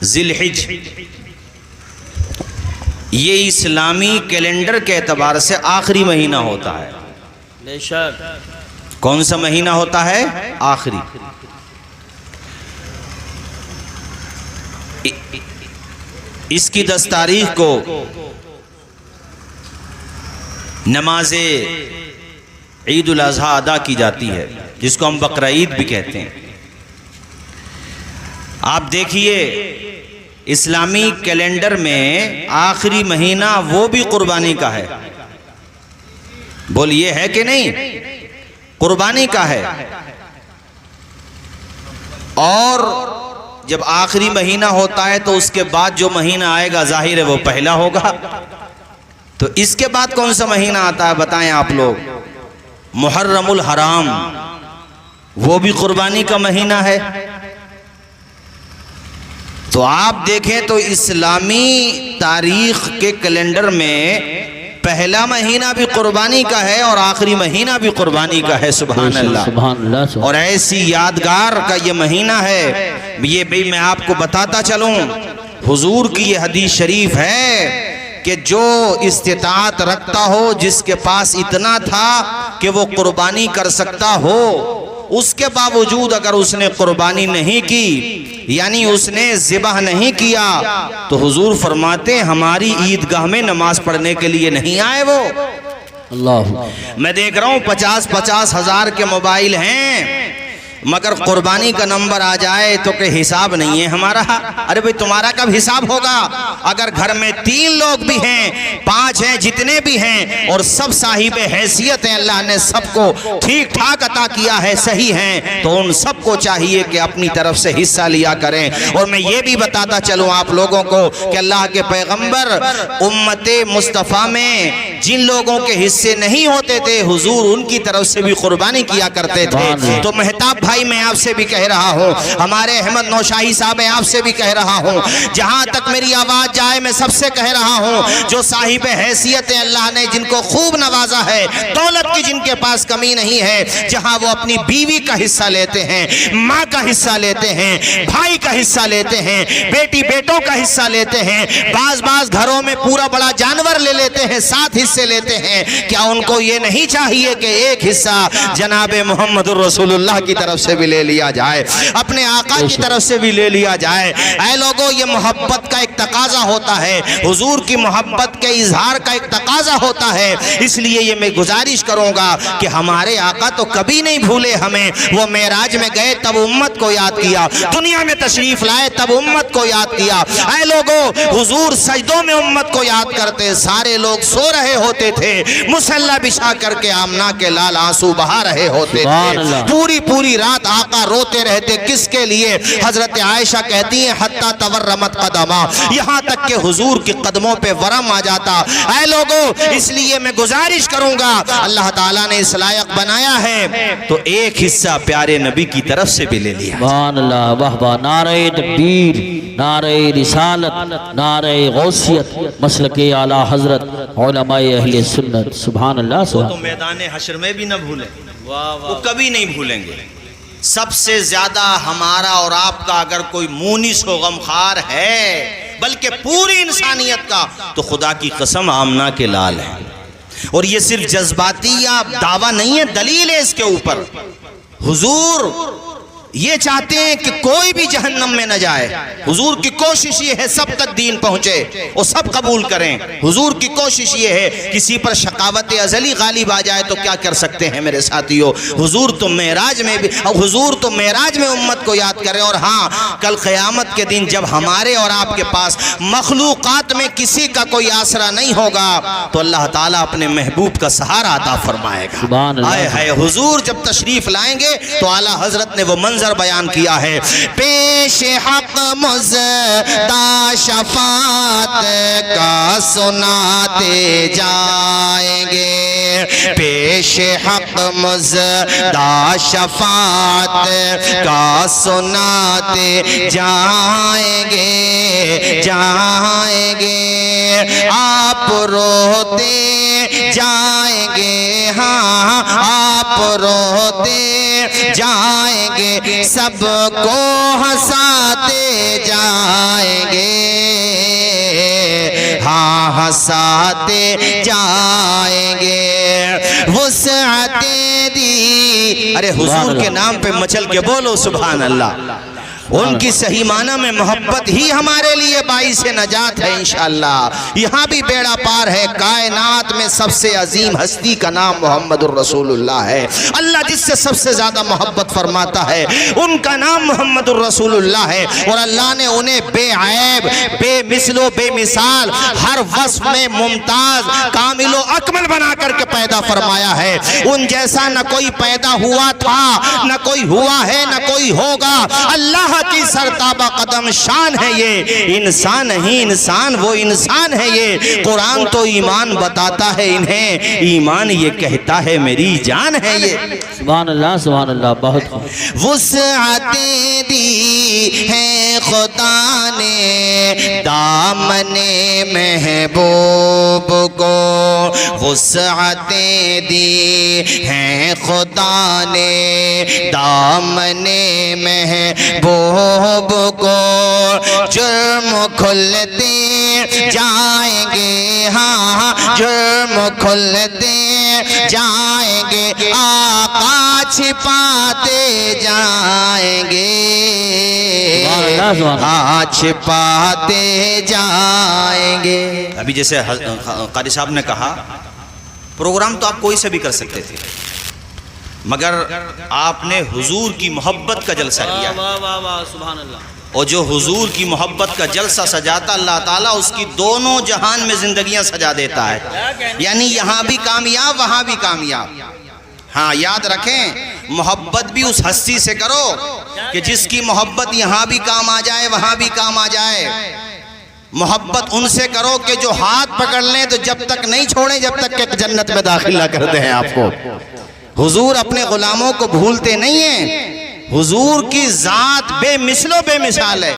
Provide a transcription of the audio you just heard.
ذی الحج یہ اسلامی کیلنڈر کے اعتبار سے آخری مہینہ ہوتا ہے۔ بے شک۔ کون سا مہینہ ہوتا ہے؟ آخری۔ اس کی 10 تاریخ کو نماز عید الاضحیٰ ادا کی جاتی ہے، جس کو ہم بقرعید بھی کہتے ہیں۔ آپ دیکھیے اسلامی کیلنڈر میں آخری مہینہ وہ بھی قربانی کا ہے۔ بولیے ہے کہ نہیں؟ قربانی کا ہے۔ اور جب آخری مہینہ ہوتا ہے تو اس کے بعد جو مہینہ آئے گا ظاہر ہے وہ پہلا ہوگا۔ تو اس کے بعد کون سا مہینہ آتا ہے بتائیں آپ لوگ؟ محرم الحرام، وہ بھی قربانی کا مہینہ ہے۔ تو آپ دیکھیں تو اسلامی تاریخ کے کیلنڈر میں پہلا مہینہ بھی قربانی کا ہے اور آخری مہینہ بھی قربانی کا ہے۔ سبحان اللہ۔ اور ایسی یادگار کا یہ مہینہ ہے، یہ بھی میں آپ کو بتاتا چلوں، حضور کی یہ حدیث شریف ہے کہ جو استطاعت رکھتا ہو، جس کے پاس اتنا تھا کہ وہ قربانی کر سکتا ہو، اس کے باوجود اگر اس نے قربانی نہیں کی، یعنی اس نے ذبح نہیں کیا، تو حضور فرماتے ہیں ہماری عیدگاہ میں نماز پڑھنے کے لیے نہیں آئے وہ۔ اللہ، میں دیکھ رہا ہوں 50 ہزار کے موبائل ہیں، مگر قربانی کا نمبر آ جائے تو کہ حساب نہیں ہے ہمارا۔ ارے بھئی تمہارا کب حساب ہوگا؟ اگر گھر میں 3 لوگ بھی ہیں، 5 ہیں، جتنے بھی ہیں، اور سب صاحب حیثیت ہیں، اللہ نے سب کو ٹھیک ٹھاک عطا کیا ہے، صحیح ہیں، تو ان سب کو چاہیے کہ اپنی طرف سے حصہ لیا کریں۔ اور میں یہ بھی بتاتا چلوں آپ لوگوں کو کہ اللہ کے پیغمبر امت مصطفیٰ میں جن لوگوں کے حصے نہیں ہوتے تھے، حضور ان کی طرف سے بھی قربانی کیا کرتے تھے۔ تو مہتاب بھائی میں آپ سے بھی کہہ رہا ہوں، ہمارے احمد نوشاہی صاحب میں آپ سے بھی کہہ رہا ہوں، جہاں تک میری آواز جائے میں سب سے کہہ رہا ہوں، جو صاحب حیثیت اللہ نے جن کو خوب نوازا ہے، دولت کی جن کے پاس کمی نہیں ہے، جہاں وہ اپنی بیوی کا حصہ لیتے ہیں، ماں کا حصہ لیتے ہیں، بھائی کا حصہ لیتے ہیں، بیٹی بیٹوں کا حصہ لیتے ہیں، بعض گھروں میں پورا بڑا جانور لے لیتے ہیں، 7 حصے لیتے ہیں، کیا ان کو یہ نہیں چاہیے کہ ایک حصہ جناب محمد الرسول اللہ کی طرف سے بھی لے لیا جائے، اپنے آقا کی طرف سے بھی لے لیا جائے؟ اے لوگوں، یہ محبت کا ایک تقاضا ہوتا ہے، حضور کی محبت کے اظہار کا ایک تقاضا ہوتا ہے۔ اس لیے یہ میں گزارش کروں گا کہ ہمارے آقا تو کبھی نہیں بھولے ہمیں، وہ معراج میں گئے تب امت کو یاد کیا، دنیا میں تشریف لائے تب امت کو یاد کیا۔ اے لوگوں، حضور سجدوں میں امت کو یاد کرتے، سارے لوگ سو رہے ہوتے تھے، مصلی بچھا کر کے آمنہ کے لال آنسو بہا رہے ہوتے تھے، پوری رات آقا روتے رہتے، کس کے لیے؟ حضرت عائشہ کہتی ہیں حتی تورمت قدما، یہاں تک کہ حضور کے قدموں پہ ورم آ جاتا۔ اے لوگوں، اس لیے میں گزارش کروں گا، اللہ تعالیٰ نے اس لائق بنایا ہے تو ایک حصہ پیارے نبی کی طرف سے بھی لے لیا۔ سبحان اللہ، واہ واہ، نعرہ تکبیر، نعرہ رسالت، نعرہ غوثیت، مسلک اعلیٰ حضرت علماء اہل سنت۔ سبحان اللہ۔ وہ تو میدان حشر میں بھی نہ بھولیں، وہ کبھی نہیں بھولیں گے۔ سب سے زیادہ ہمارا اور آپ کا اگر کوئی مونس و غمخوار ہے، بلکہ پوری انسانیت کا، تو خدا کی قسم آمنہ کے لال ہے۔ اور یہ صرف جذباتی یا دعویٰ نہیں ہے، دلیل ہے اس کے اوپر۔ حضور یہ چاہتے ہیں کہ کوئی بھی جہنم میں نہ جائے، حضور کی کوشش یہ ہے سب تک دین پہنچے اور سب قبول کریں۔ حضور کی کوشش یہ ہے، کسی پر شقاوت ازلی غالب آ جائے تو کیا کر سکتے ہیں میرے ساتھیو؟ حضور تو معراج میں بھی، حضور تو معراج میں امت کو یاد کریں۔ اور ہاں، کل قیامت کے دن جب ہمارے اور آپ کے پاس مخلوقات میں کسی کا کوئی آسرا نہیں ہوگا، تو اللہ تعالیٰ اپنے محبوب کا سہارا عطا فرمائے گا۔ آئے ہے حضور جب تشریف لائیں گے تو اعلیٰ حضرت نے وہ منظر بیان کیا ہے، پیش حق مزدہ شفاعت کا سناتے جائیں گے، پیش حق مزدہ شفاعت کا سناتے جائیں گے، آپ روتے جائیں گے، ہاں آپ روتے جائیں گے، سب کو ہنساتے جائیں ہنساتے جائیں گے وسعتیں دی. ارے حضور کے نام پہ مچل کے بولو سبحان اللہ. ان کی صحیح معنی میں محبت ہی ہمارے لیے باعث نجات ہے انشاءاللہ. یہاں بھی بیڑا پار ہے. کائنات میں سب سے عظیم ہستی کا نام محمد الرسول اللہ ہے. اللہ جس سے سب سے زیادہ محبت فرماتا ہے ان کا نام محمد الرسول اللہ ہے. اور اللہ نے انہیں بے عیب، بے مثل و بے مثال، ہر وصف میں ممتاز، کامل و اکمل بنا کر کے پیدا فرمایا ہے. ان جیسا نہ کوئی پیدا ہوا تھا، نہ کوئی ہوا ہے، نہ کوئی ہوگا. اللہ کی سرتابہ قدم شان ہے یہ. انسان نہیں انسان، وہ انسان ہے یہ. قرآن تو ایمان بتاتا ہے انہیں، ایمان یہ کہتا ہے میری جان ہے یہ. سبحان اللہ سبحان اللہ. بہت وسعتیں دی ہیں خدا نے دامن محبوب کو. وسعتیں دی ہیں خدا نے دامن محبوب کو. جرم کھلتے جائیں گے، ہاں جرم کھلتے جائیں گے، آقا چھپاتے جائیں گے، چھپاتے جائیں گے. ابھی جیسے قاری صاحب نے کہا پروگرام تو آپ کوئی سے بھی کر سکتے تھے، مگر آپ نے حضور کی محبت کا جلسہ کیا. سبحان اللہ. اور جو حضور کی محبت کا جلسہ سجاتا اللہ تعالیٰ اس کی دونوں جہان میں زندگیاں سجا دیتا ہے. یعنی یہاں بھی کامیاب وہاں بھی کامیاب. ہاں یاد رکھیں، محبت بھی اس ہستی سے کرو کہ جس کی محبت یہاں بھی کام آ جائے وہاں بھی کام آ جائے. محبت ان سے کرو کہ جو ہاتھ پکڑ لیں تو جب تک نہیں چھوڑیں جب تک کہ جنت میں داخل نہ کرتے ہیں آپ کو. حضور اپنے غلاموں کو بھولتے نہیں ہیں. حضور کی ذات بے مثل و بے مثال ہے.